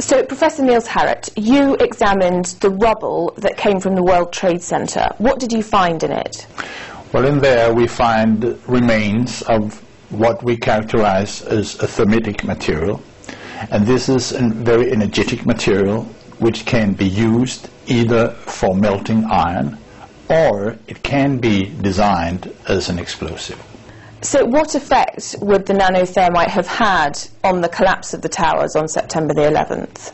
So, Professor Niels Harrit, you examined the rubble that came from the World Trade Center. What did you find in it? Well, in there we find remains of what we characterize as a thermitic material. And this is a very energetic material which can be used either for melting iron or it can be designed as an explosive. So what effect would the nanothermite have had on the collapse of the towers on September the 11th?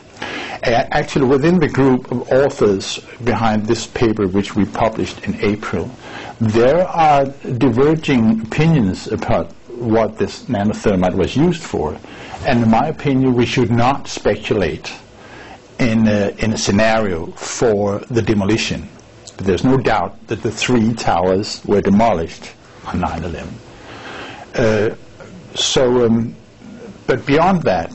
Actually, within the group of authors behind this paper, which we published in April, there are diverging opinions about what this nanothermite was used for. And in my opinion, we should not speculate in a scenario for the demolition. But there's no doubt that the 3 towers were demolished on 9/11. But beyond that,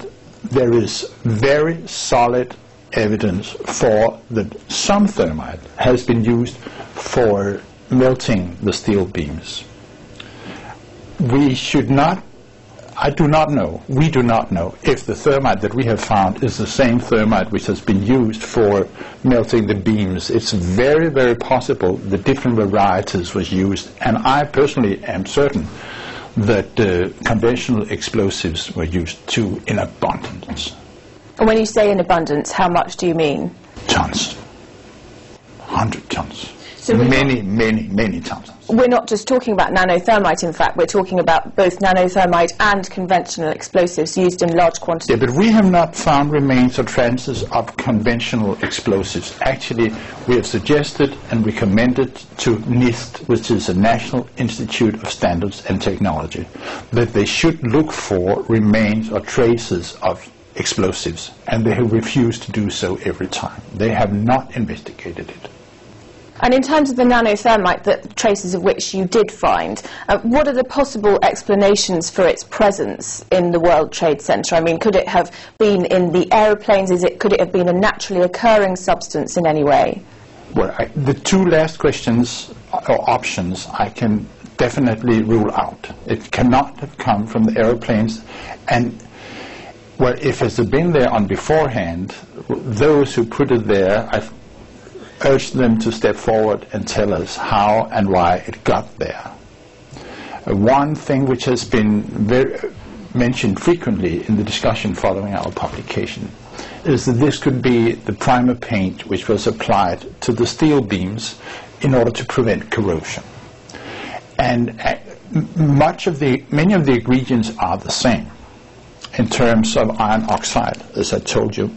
there is very solid evidence for that some thermite has been used for melting the steel beams. We should not, we do not know if the thermite that we have found is the same thermite which has been used for melting the beams. It's very, very possible that different varieties was used, and I personally am certain that conventional explosives were used too in abundance. And when you say in abundance, how much do you mean? Tons. 100 tons. So many tons. We're not just talking about nanothermite, in fact, we're talking about both nanothermite and conventional explosives used in large quantities. Yeah, but we have not found remains or traces of conventional explosives. Actually, we have suggested and recommended to NIST, which is the National Institute of Standards and Technology, that they should look for remains or traces of explosives, and they have refused to do so every time. They have not investigated it. And in terms of the nanothermite, the traces of which you did find, what are the possible explanations for its presence in the World Trade Center? I mean, could it have been in the aeroplanes? Could it have been a naturally occurring substance in any way? Well, the 2 last questions or options I can definitely rule out. It cannot have come from the aeroplanes, and well, if it's been there on beforehand, those who put it there, I've urged them to step forward and tell us how and why it got there. One thing which has been mentioned frequently in the discussion following our publication is that this could be the primer paint which was applied to the steel beams in order to prevent corrosion. And many of the ingredients are the same in terms of iron oxide, as I told you,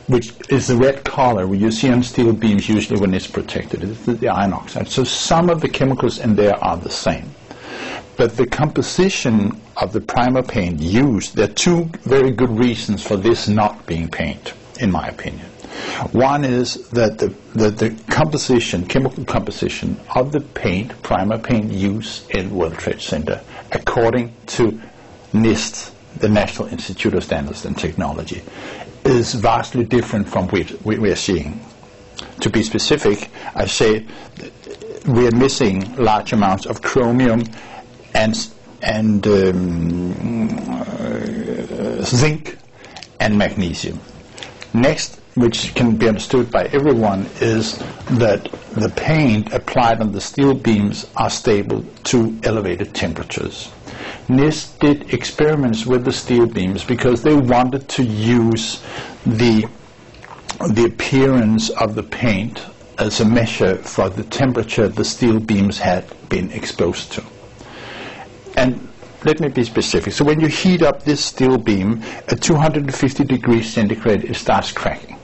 which is the red color you see on steel beams usually when it's protected. It's the iron oxide. So some of the chemicals in there are the same. But the composition of the primer paint used, there are 2 very good reasons for this not being paint, in my opinion. One is that the composition, chemical composition of the paint, primer paint used in World Trade Center, according to NIST, the National Institute of Standards and Technology, is vastly different from what we are seeing. To be specific, I say we are missing large amounts of chromium and zinc and magnesium. Next, which can be understood by everyone, is that the paint applied on the steel beams are stable to elevated temperatures. NIST did experiments with the steel beams because they wanted to use the appearance of the paint as a measure for the temperature the steel beams had been exposed to. And let me be specific. So when you heat up this steel beam at 250 degrees centigrade, it starts cracking.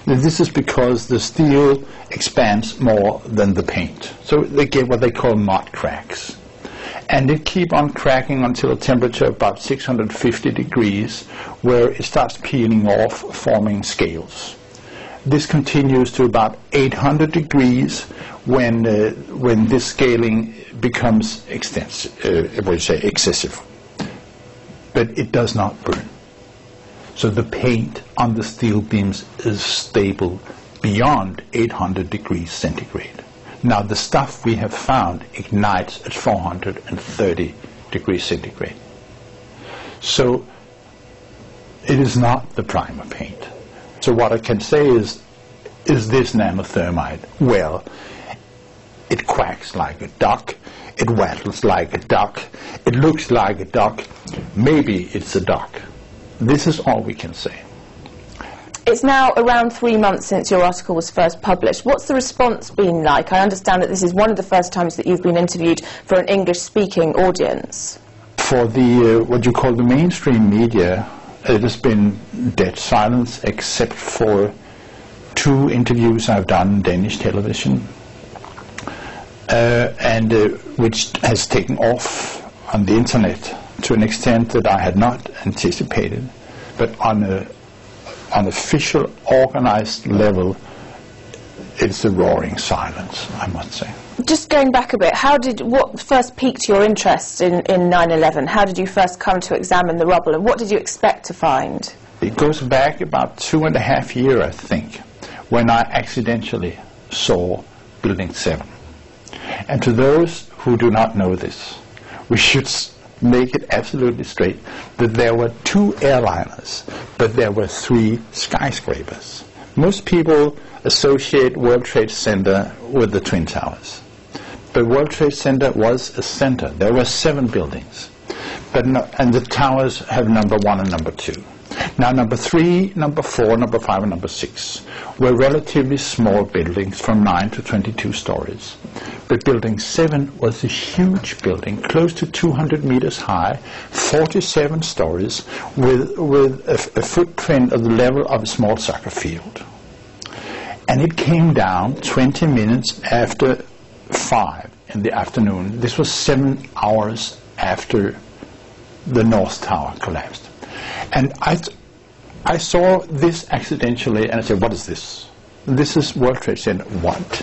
Now, this is because the steel expands more than the paint. So they get what they call mud cracks. And it keep on cracking until a temperature of about 650 degrees, where it starts peeling off, forming scales. This continues to about 800 degrees when this scaling becomes excessive. But it does not burn. So the paint on the steel beams is stable beyond 800 degrees centigrade. Now, the stuff we have found ignites at 430 degrees centigrade. So It is not the primer paint. So what I can say is this nanothermite? Well, it quacks like a duck, it waddles like a duck, it looks like a duck, maybe it's a duck. This is all we can say. It's now around 3 months since your article was first published. What's the response been like? I understand that this is one of the first times that you've been interviewed for an English-speaking audience. For the what you call the mainstream media, it has been dead silence except for 2 interviews I've done on Danish television, which has taken off on the internet to an extent that I had not anticipated. But on an official, organized level, it's a roaring silence, I must say. Just going back a bit, what first piqued your interest in 9/11? How did you first come to examine the rubble, and what did you expect to find? It goes back about 2.5 years, I think, when I accidentally saw Building 7. And to those who do not know this, we should make it absolutely straight that there were 2 airliners, but there were 3 skyscrapers. Most people associate World Trade Center with the Twin Towers. But World Trade Center was a center. There were 7 buildings. And the towers have number 1 and number 2. Now number 3, number 4, number 5 and number 6 were relatively small buildings from 9 to 22 stories. But Building 7 was a huge building, close to 200 meters high, 47 stories, with a footprint of the level of a small soccer field. And it came down 20 minutes after 5 in the afternoon. This was 7 hours after the North Tower collapsed. And I saw this accidentally, and I said, what is this? This is World Trade Center. What?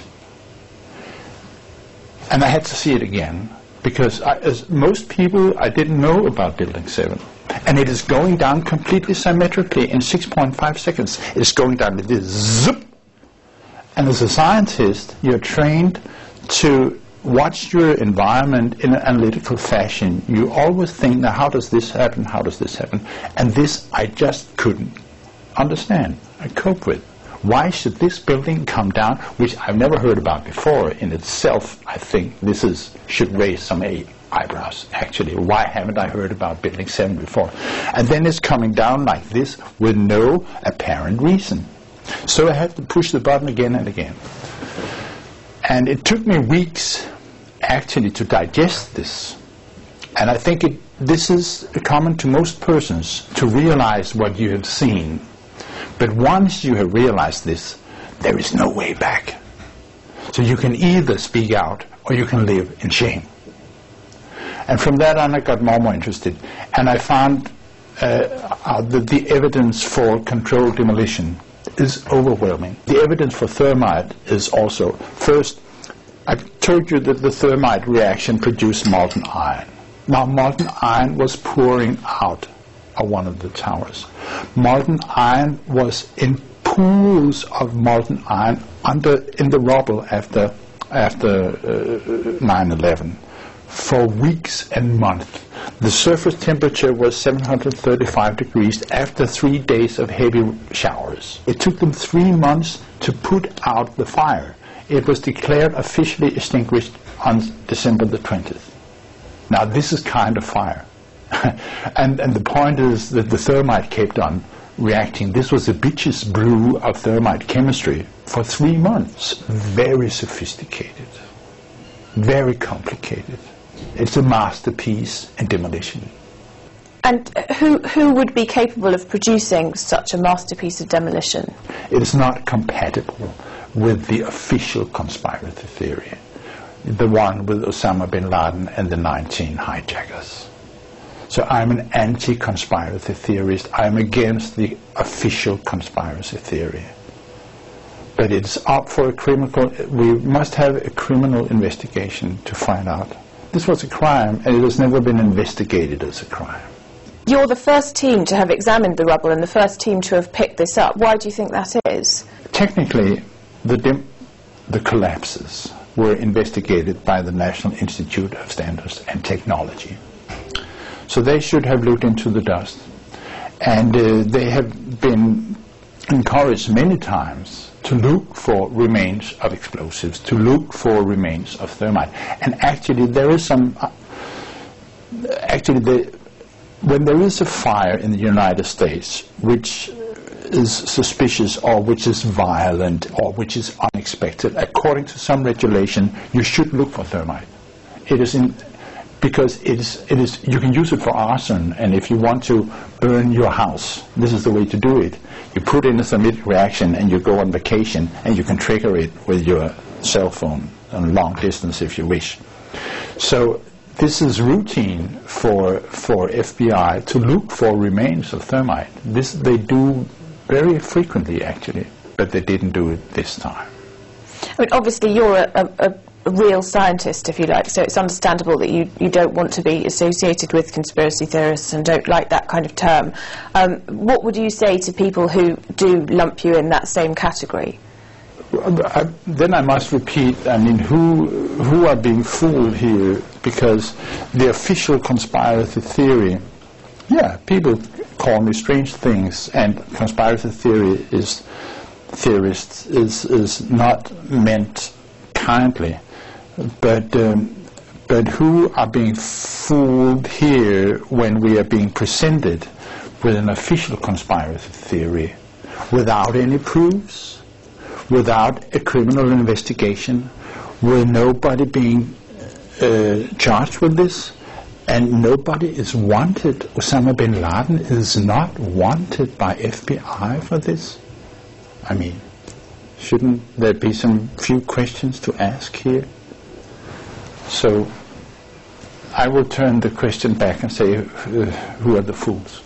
And I had to see it again, because as most people, I didn't know about Building 7. And it is going down completely symmetrically in 6.5 seconds. It's going down with this zip. And as a scientist, you're trained to watch your environment in an analytical fashion. You always think, now how does this happen, how does this happen? And this I just couldn't understand, I cope with. Why should this building come down, which I've never heard about before in itself? I think this should raise some eyebrows, actually. Why haven't I heard about Building 7 before? And then it's coming down like this with no apparent reason. So I had to push the button again and again. And it took me weeks, actually, to digest this. And I think this is common to most persons, to realize what you have seen. But once you have realized this, there is no way back. So you can either speak out or you can live in shame. And from that on, I got more and more interested. And I found out that the evidence for controlled demolition is overwhelming. The evidence for thermite is also, first, I told you that the thermite reaction produced molten iron. Now, molten iron was pouring out of one of the towers. Molten iron was in pools of molten iron in the rubble after 9/11 for weeks and months. The surface temperature was 735 degrees after 3 days of heavy showers. It took them 3 months to put out the fire. It was declared officially extinguished on December the 20th. Now this is kind of fire. and the point is that the thermite kept on reacting. This was the bitch's brew of thermite chemistry for 3 months. Very sophisticated, very complicated. It's a masterpiece in demolition. And who would be capable of producing such a masterpiece of demolition? It is not compatible with the official conspiracy theory, the one with Osama bin Laden and the 19 hijackers. So I'm an anti-conspiracy theorist. I'm against the official conspiracy theory. But it's up for a criminal, we must have a criminal investigation to find out. This was a crime, and it has never been investigated as a crime. You're the first team to have examined the rubble and the first team to have picked this up. Why do you think that is? Technically, the collapses were investigated by the National Institute of Standards and Technology. So they should have looked into the dust. And they have been encouraged many times to look for remains of explosives, to look for remains of thermite. And actually there is some, when there is a fire in the United States which is suspicious or which is violent or which is unexpected, according to some regulation, you should look for thermite. It is in, because it is, you can use it for arson, and if you want to burn your house, this is the way to do it. You put in a thermic reaction and you go on vacation, and you can trigger it with your cell phone on long distance if you wish. So this is routine for FBI to look for remains of thermite. This they do very frequently, actually, but they didn't do it this time. I mean, obviously you're a real scientist, if you like, so it's understandable that you don't want to be associated with conspiracy theorists and don't like that kind of term. What would you say to people who do lump you in that same category? Then I must repeat, I mean, who are being fooled here? Because the official conspiracy theory, yeah, people call me strange things, and conspiracy theory is not meant kindly, but who are being fooled here when we are being presented with an official conspiracy theory without any proofs, without a criminal investigation, with nobody being charged with this, and nobody is wanted. Osama bin Laden is not wanted by FBI for this. I mean, shouldn't there be some few questions to ask here? So I will turn the question back and say, who are the fools?